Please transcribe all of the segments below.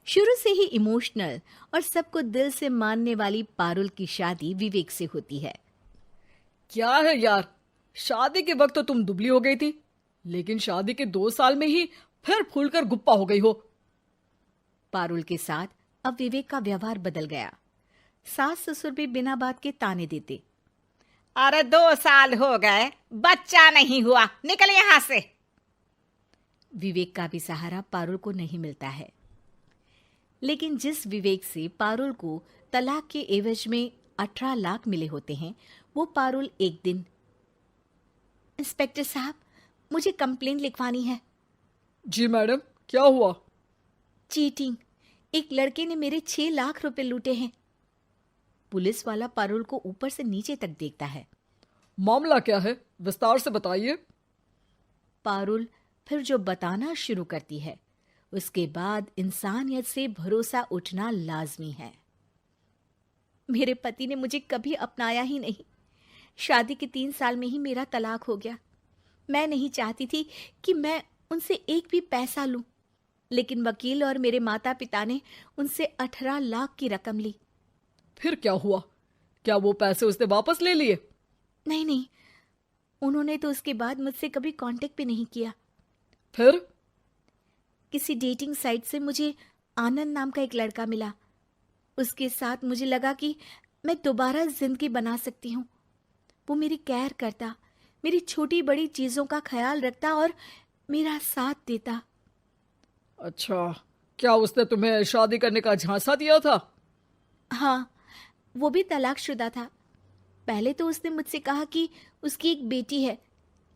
शुरू से ही इमोशनल और सबको दिल से मानने वाली पारुल की शादी विवेक से होती है। क्या है यार, शादी के वक्त तो तुम दुबली हो गई थी, लेकिन शादी के 2 साल में ही फिर फूलकर गुप्पा हो गई हो। पारुल के साथ अब विवेक का व्यवहार बदल गया। सास ससुर भी बिना बात के ताने देते। अरे 2 साल हो गए, बच्चा नहीं हुआ, निकल यहां से। विवेक का भी सहारा पारुल को नहीं मिलता है। लेकिन जिस विवेक से पारुल को तलाक के एवज में 18 लाख मिले होते हैं, वो पारुल एक दिन, इंस्पेक्टर साहब, मुझे कंप्लेंट लिखवानी है। जी मैडम, क्या हुआ? चीटिंग, एक लड़के ने मेरे 6 लाख रुपए लूटे हैं। पुलिस वाला पारुल को ऊपर से नीचे तक देखता है। मामला क्या है, विस्तार से बताइए। पारुल फिर जो बताना शुरू करती है, उसके बाद इंसानियत से भरोसा उठना लाजमी है। मेरे पति ने मुझे कभी अपनाया ही नहीं। शादी के 3 साल में ही मेरा तलाक हो गया। मैं नहीं चाहती थी कि मैं उनसे एक भी पैसा लूं, लेकिन वकील और मेरे माता पिता ने उनसे 18 लाख की रकम ली। फिर क्या हुआ? क्या वो पैसे उसने वापस ले लिए? नहीं, उन्होंने तो उसके बाद मुझसे कभी कांटेक्ट भी नहीं किया। फिर? किसी डेटिंग साइट से मुझे आनंद नाम का एक लड़का मिला। उसके साथ मुझे लगा कि मैं दोबारा जिंदगी बना सकती हूँ। वो मेरी केयर करता, मेरी छोटी बड़ी चीजों का ख्याल रखता और मेरा साथ देता। अच्छा, क्या उसने तुम्हें शादी करने का झांसा दिया था? हाँ, वो भी तलाकशुदा था। पहले तो उसने मुझसे कहा कि उसकी एक बेटी है,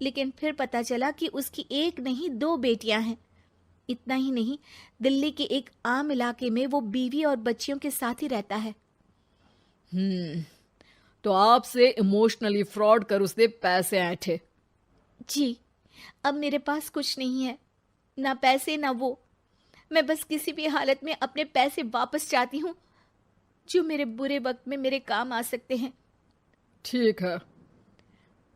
लेकिन फिर पता चला कि उसकी एक नहीं 2 बेटियां हैं। इतना ही नहीं, दिल्ली के एक आम इलाके में वो बीवी और बच्चियों के साथ ही रहता है। तो आपसे इमोशनली फ्रॉड कर उसने पैसे ऐंठे? जी, अब मेरे पास कुछ नहीं है, ना पैसे ना वो। मैं बस किसी भी हालत में अपने पैसे वापस चाहती हूँ, जो मेरे बुरे वक्त में मेरे काम आ सकते हैं। ठीक है।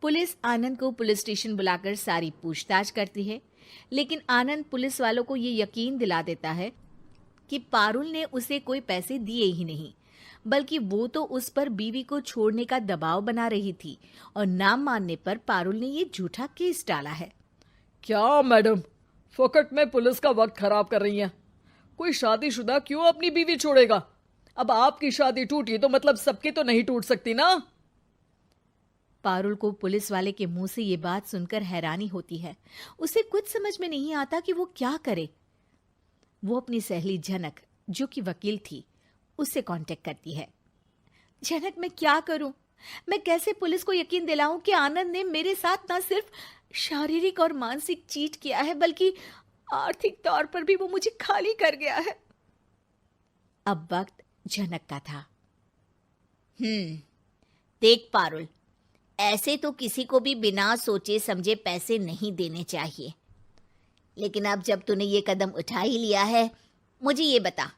पुलिस आनंद को पुलिस स्टेशन बुलाकर सारी पूछताछ करती है, लेकिन आनंद पुलिस वालों को ये यकीन दिला देता है कि पारुल ने उसे कोई पैसे दिए ही नहीं, बल्कि वो तो उस पर बीवी को छोड़ने का दबाव बना रही थी और ना मानने पर पारुल ने ये झूठा केस डाला है। क्या मैडम, फोकट में पुलिस का वक्त खराब कर रही हैं? कोई शादीशुदा क्यों अपनी बीवी छोड़ेगा? अब आपकी शादी टूटी तो मतलब सबकी तो नहीं टूट सकती ना। पारुल को पुलिस वाले के मुंह से ये बात सुनकर हैरानी होती है। उसे कुछ समझ में नहीं आता कि वो क्या करे। वो अपनी सहेली झनक, जो कि वकील थी, उससे कांटेक्ट करती है। झनक, मैं क्या करूं? मैं कैसे पुलिस को यकीन दिलाऊं कि आनंद ने मेरे साथ न सिर्फ शारीरिक और मानसिक चीट किया है, बल्कि आर्थिक तौर पर भी वो मुझे खाली कर गया है। अब वक्त झनक का था। देख पारुल, ऐसे तो किसी को भी बिना सोचे समझे पैसे नहीं देने चाहिए, लेकिन अब जब तूने ये कदम उठा ही लिया है, मुझे ये बता,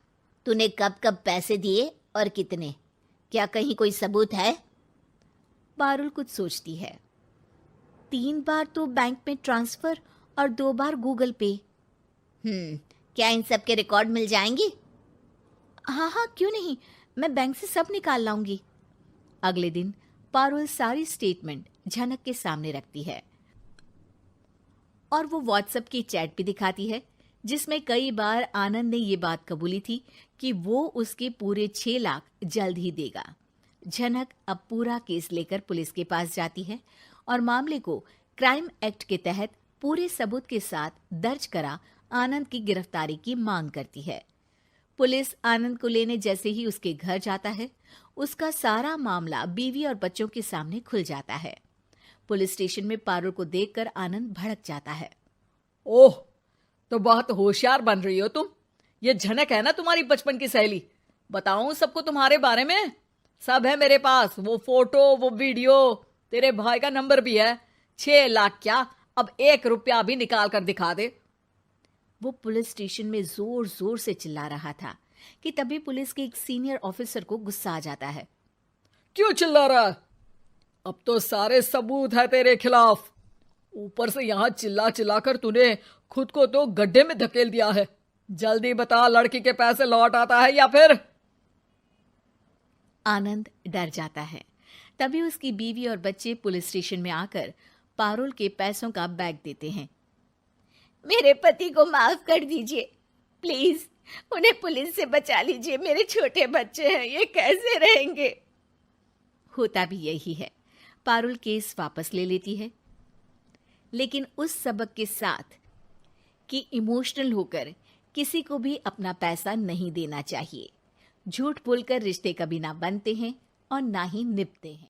तूने कब कब पैसे दिए और कितने? क्या कहीं कोई सबूत है? पारुल कुछ सोचती है। 3 बार तो बैंक में ट्रांसफर और 2 बार गूगल पे। क्या इन सब के रिकॉर्ड मिल जाएंगे? हाँ, क्यों नहीं, मैं बैंक से सब निकाल लाऊंगी। अगले दिन पारुल सारी स्टेटमेंट झनक के सामने रखती है और वो व्हाट्सएप की चैट भी दिखाती है, जिसमें कई बार आनंद ने ये बात कबूली थी कि वो उसके पूरे 6 लाख जल्द ही देगा। झनक अब पूरा केस लेकर पुलिस के पास जाती है और मामले को क्राइम एक्ट के तहत पूरे सबूत के साथ दर्ज करा आनंद की गिरफ्तारी की मांग करती है। पुलिस आनंद को लेने जैसे ही उसके घर जाता है, उसका सारा मामला बीवी और बच्चों के सामने खुल जाता है। पुलिस स्टेशन में पारुल को देखकर आनंद भड़क जाता है। ओह, तो बहुत होशियार बन रही हो तुम। ये झनक है ना तुम्हारी बचपन की सहेली? बताऊं सबको तुम्हारे बारे में? सब है मेरे पास, वो फोटो, वो वीडियो, तेरे भाई का नंबर भी है। 6 लाख क्या, अब 1 रुपया भी निकाल कर दिखा दे। वो पुलिस स्टेशन में जोर जोर से चिल्ला रहा था कि तभी पुलिस के एक सीनियर ऑफिसर को गुस्सा आ जाता है। क्यों चिल्ला रहा है? अब तो सारे सबूत है तेरे खिलाफ। ऊपर से यहां चिल्ला चिल्ला कर तूने खुद को तो गड्ढे में धकेल दिया है। जल्दी बता, लड़की के पैसे लौट आता है या फिर? आनंद डर जाता है। तभी उसकी बीवी और बच्चे पुलिस स्टेशन में आकर पारुल के पैसों का बैग देते हैं। मेरे पति को माफ कर दीजिए, प्लीज उन्हें पुलिस से बचा लीजिए। मेरे छोटे बच्चे हैं, ये कैसे रहेंगे? होता भी यही है। पारुल केस वापस ले लेती है, लेकिन उस सबक के साथ कि इमोशनल होकर किसी को भी अपना पैसा नहीं देना चाहिए। झूठ बोलकर रिश्ते कभी ना बनते हैं और ना ही निभते हैं।